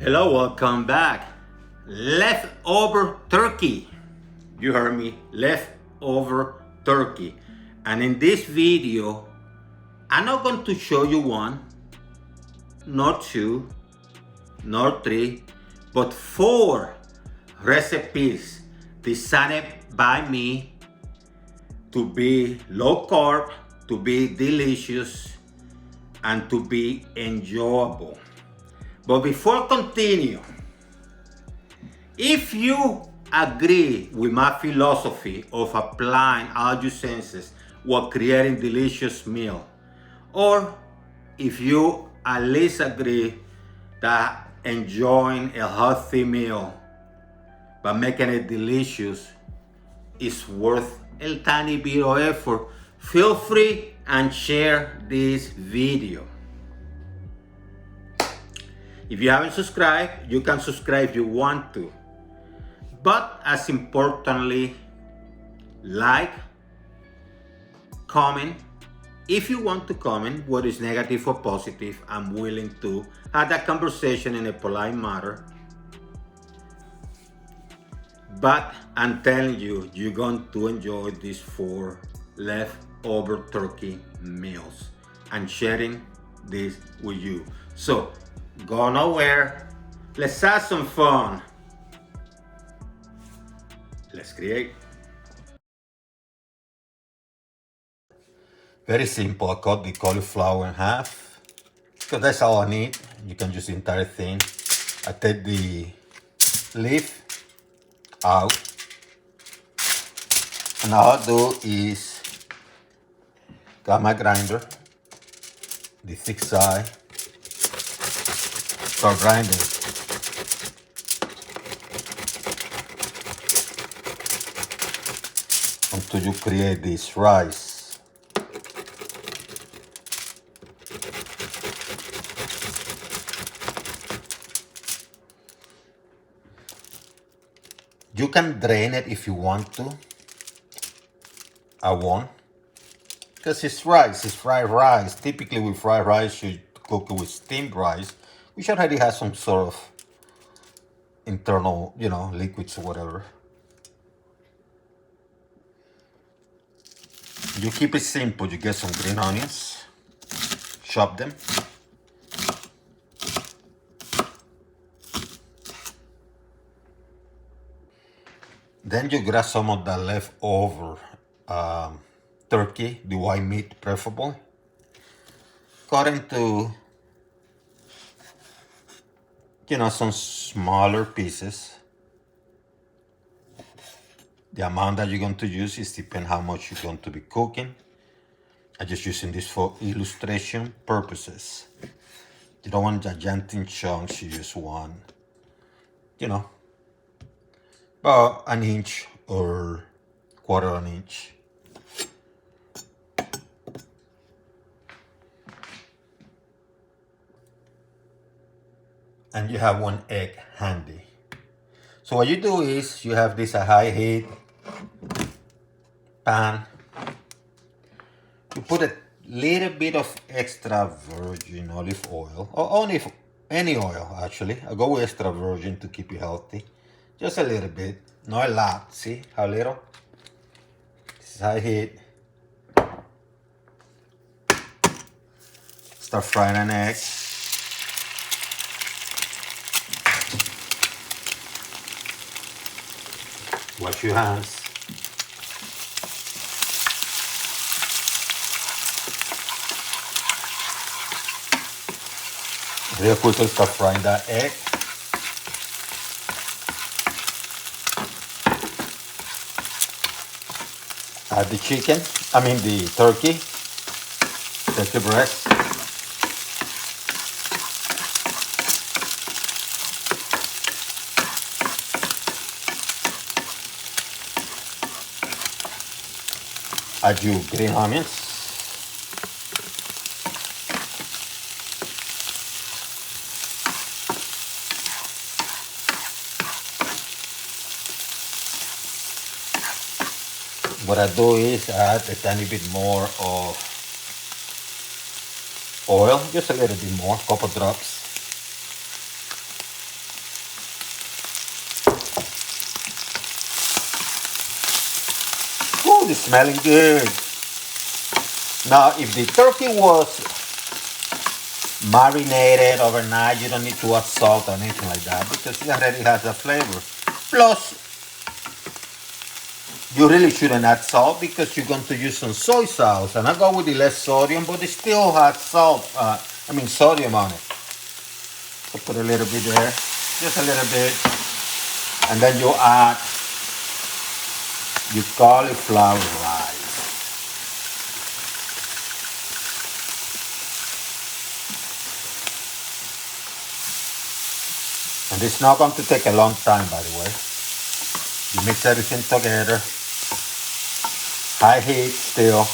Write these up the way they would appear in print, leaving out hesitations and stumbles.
Hello, welcome back. Leftover turkey. You heard me, leftover turkey. And in this video, I'm not going to show you one, not two, not three, but four recipes designed by me to be low carb, to be delicious, and to be enjoyable. But before I continue, if you agree with my philosophy of applying all your senses while creating delicious meal, or if you at least agree that enjoying a healthy meal but making it delicious is worth a tiny bit of effort, feel free and share this video. If you haven't subscribed, you can subscribe if you want to. But as importantly, like, comment. If you want to comment, whether it's negative or positive, I'm willing to have that conversation in a polite manner. But I'm telling you, you're going to enjoy these four leftover turkey meals and sharing this with you. So, go nowhere. Let's have some fun. Let's create. Very simple. I cut the cauliflower in half because that's all I need. You can use the entire thing. I take the leaf out, and all I do is got my grinder, the thick side, start grinding. Until you create this rice. You can drain it if you want to. I won't. Because it's rice, it's fried rice. Typically with fried rice, you cook it with steamed rice, which already has some sort of internal, liquids or whatever. You keep it simple. You get some green onions, chop them. Then you grab some of the leftover turkey, the white meat preferably. Cut into, some smaller pieces. The amount that you're going to use is depend how much you're going to be cooking. I'm just using this for illustration purposes. You don't want gigantic chunks, you just want, about an inch or quarter of an inch. And you have one egg handy. So what you do is you have this high heat pan. You put a little bit of extra virgin olive oil, or only any oil actually. I go with extra virgin to keep you healthy. Just a little bit, not a lot. See how little? This is high heat. Start frying an egg. Wash your hands. Real quickly start frying that egg. Add the the turkey breast. Add your green onions. What I do is add a tiny bit more of oil, just a little bit more, couple drops. It's smelling good. Now, if the turkey was marinated overnight, you don't need to add salt or anything like that because it already has a flavor. Plus, you really shouldn't add salt because you're going to use some soy sauce. And I go with the less sodium, but it still has sodium on it. So put a little bit there, just a little bit. And then you add your cauliflower rice. And it's not going to take a long time, by the way. You mix everything together. High heat still.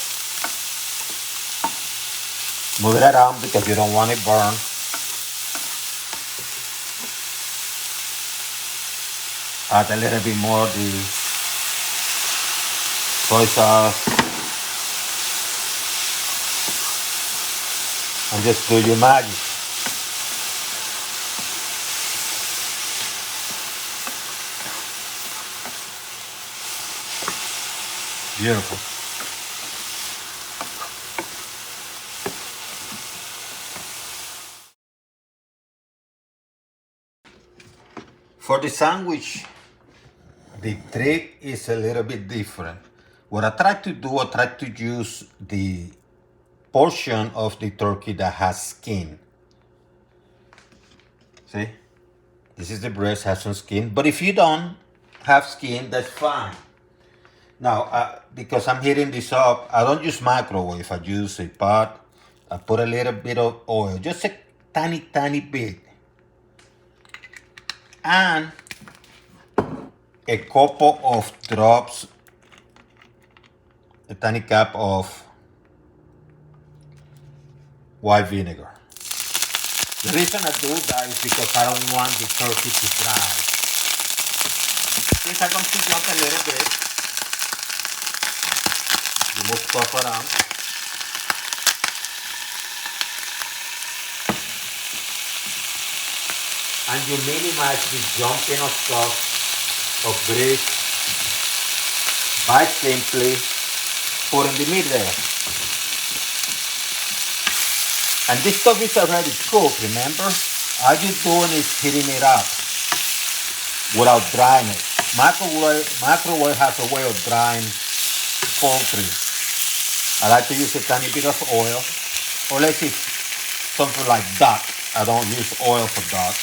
Move it around because you don't want it burned. Add a little bit more of the soy sauce. And just do your magic. Beautiful. For the sandwich, the trick is a little bit different. What I try to do, I try to use the portion of the turkey that has skin. See? This is the breast, has some skin. But if you don't have skin, that's fine. Now, because I'm heating this up, I don't use microwave. I use a pot. I put a little bit of oil, just a tiny bit. And a couple of drops, a tiny cup of white vinegar. The reason I do that is because I don't want the turkey to dry. Since I'm going to jump a little bit, you move stuff around. And you minimize the jumping of stuff, of grease, by simply putting the meat there. And this stuff is already cooked, remember? All you're doing is heating it up without drying it. Microwave has a way of drying poultry. I like to use a tiny bit of oil, unless it's something like duck. I don't use oil for duck.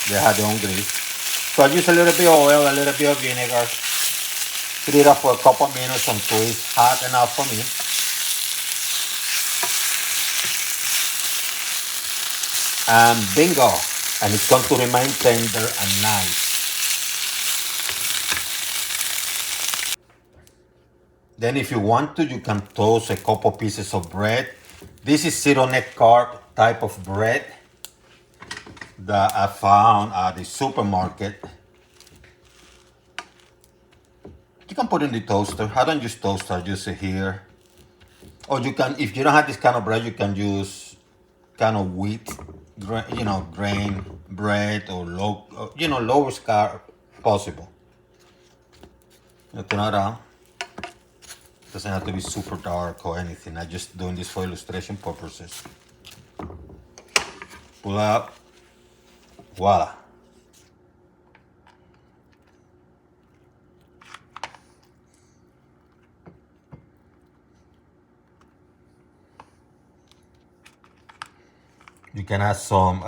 They have their own grease. So I use a little bit of oil, a little bit of vinegar. Heat it up for a couple minutes until it's hot enough for me. And bingo, and it's going to remain tender and nice. Then if you want to, you can toast a couple pieces of bread. This is zero net carb type of bread that I found at the supermarket. You can put it in the toaster. I don't use toaster, I use it here. Or you can, if you don't have this kind of bread, you can use kind of wheat, grain bread or lowest carb possible. You turn it around. Doesn't have to be super dark or anything. I'm just doing this for illustration purposes. Pull out. Voila. You can add some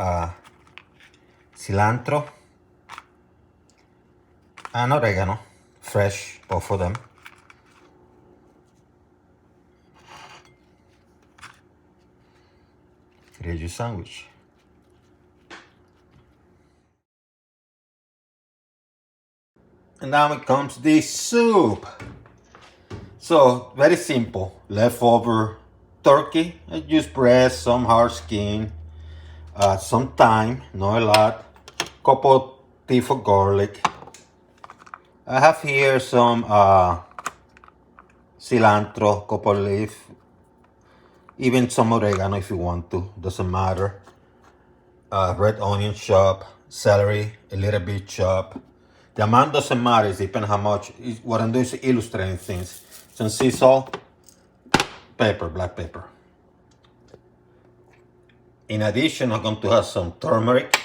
cilantro and oregano, fresh, both of them. Here's your sandwich. And now it comes the soup. So, very simple. Leftover turkey. I use breast, some hard skin, some thyme, not a lot. Couple teeth of garlic. I have here some cilantro, couple leaf. Even some oregano if you want to, doesn't matter. Red onion chop, celery, a little bit chop. The amount doesn't matter, it depends how much. What I'm doing is illustrating things. some sea salt, pepper, black pepper. In addition, I'm going to have some turmeric,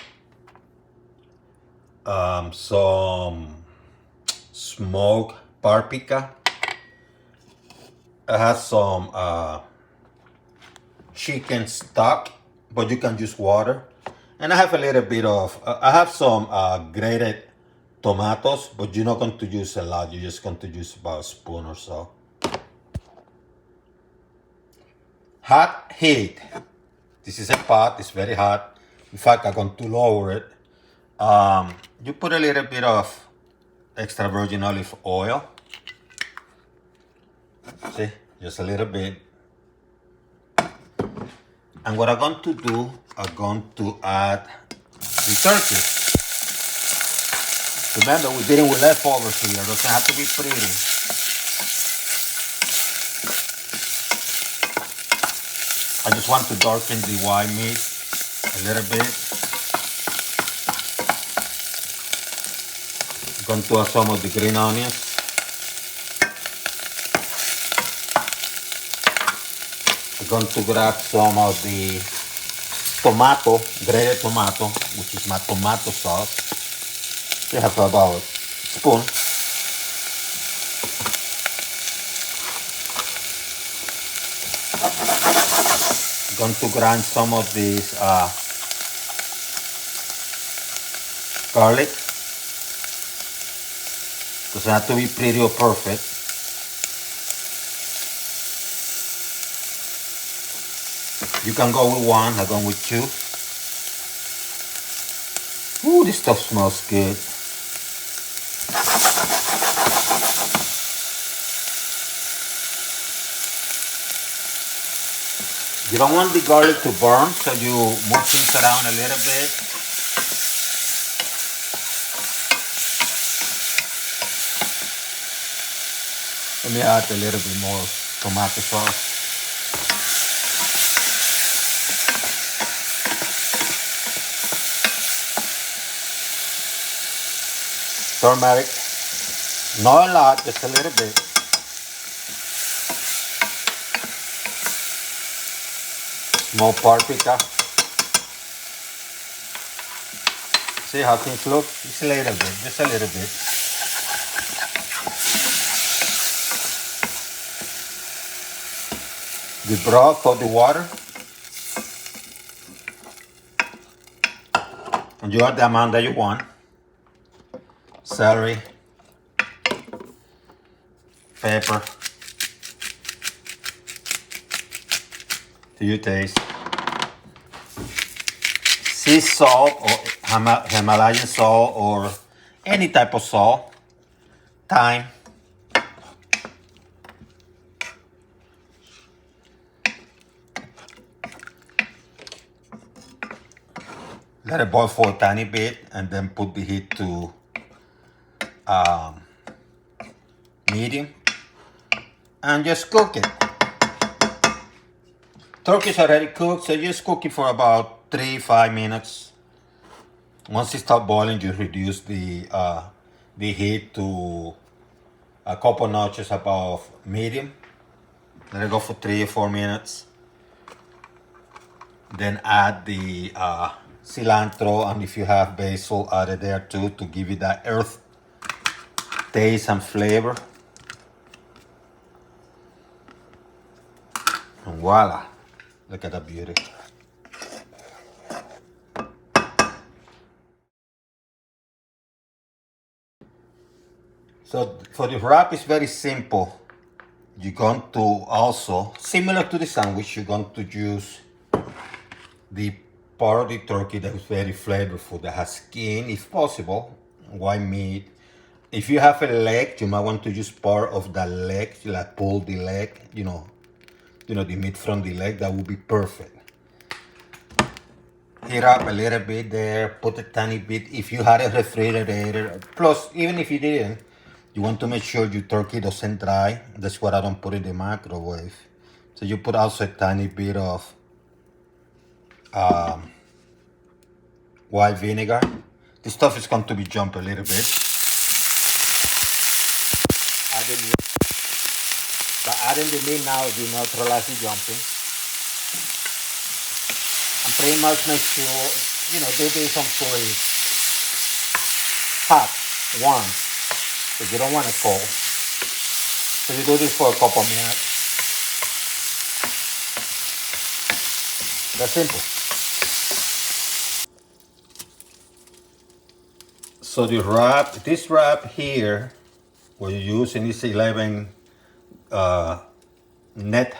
some smoked paprika. I have some chicken stock, but you can use water. And I have a little bit of, I have some grated tomatoes, but you're not going to use a lot. You're just going to use about a spoon or so. Hot heat. This is a pot, it's very hot. In fact, I'm going to lower it. You put a little bit of extra virgin olive oil. See, just a little bit. And what I'm going to do, I'm going to add the turkey. Remember, we did it with leftovers here. It doesn't have to be pretty. I just want to darken the white meat a little bit. I'm going to add some of the green onions. I'm going to grab some of the tomato, grated tomato, which is my tomato sauce. You have about a spoon. I'm going to grind some of this garlic. Doesn't have to be pretty or perfect. You can go with one, I'm going with two. Ooh, this stuff smells good. You don't want the garlic to burn, so you move things around a little bit. Let me add a little bit more tomato sauce. Turmeric, not a lot, just a little bit. Small paprika. See how things look? Just a little bit, just a little bit. The broth for the water. And you add the amount that you want. Celery, pepper, to your taste, sea salt or Himalayan salt or any type of salt, thyme, let it boil for a tiny bit and then put the heat to medium and just cook it. Turkey's already cooked, so just cook it for about 3-5 minutes. Once it starts boiling, you reduce the heat to a couple notches above medium. Let it go for 3 or 4 minutes. Then add the cilantro, and if you have basil, add it there too to give it that earth taste and flavor. And voila, look at that beauty. So for the wrap, it's very simple. You're going to also, similar to the sandwich, you're going to use the part of the turkey that is very flavorful, that has skin, if possible, white meat. If you have a leg, you might want to use part of the leg, like pull the leg, you know, the meat from the leg. That would be perfect. Heat up a little bit there, put a tiny bit. If you had a refrigerator, plus even if you didn't, you want to make sure your turkey doesn't dry. That's why I don't put it in the microwave. So you put also a tiny bit of white vinegar. This stuff is going to be jump a little bit. But adding the meat now, you neutralize the jumping. And pretty much make sure, do this until it's hot, warm. So you don't want it cold. So you do this for a couple minutes. That's simple. So this wrap here, what you're using is 11 net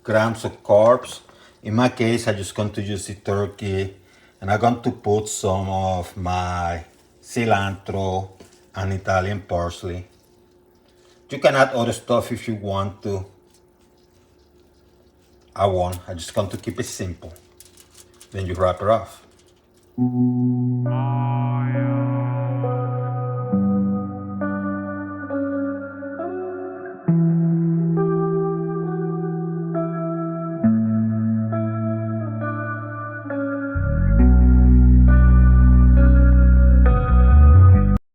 grams of carbs. In my case, I'm just going to use the turkey, and I'm going to put some of my cilantro and Italian parsley. You can add other stuff if you want to. I won't. I'm just going to keep it simple. Then you wrap it off.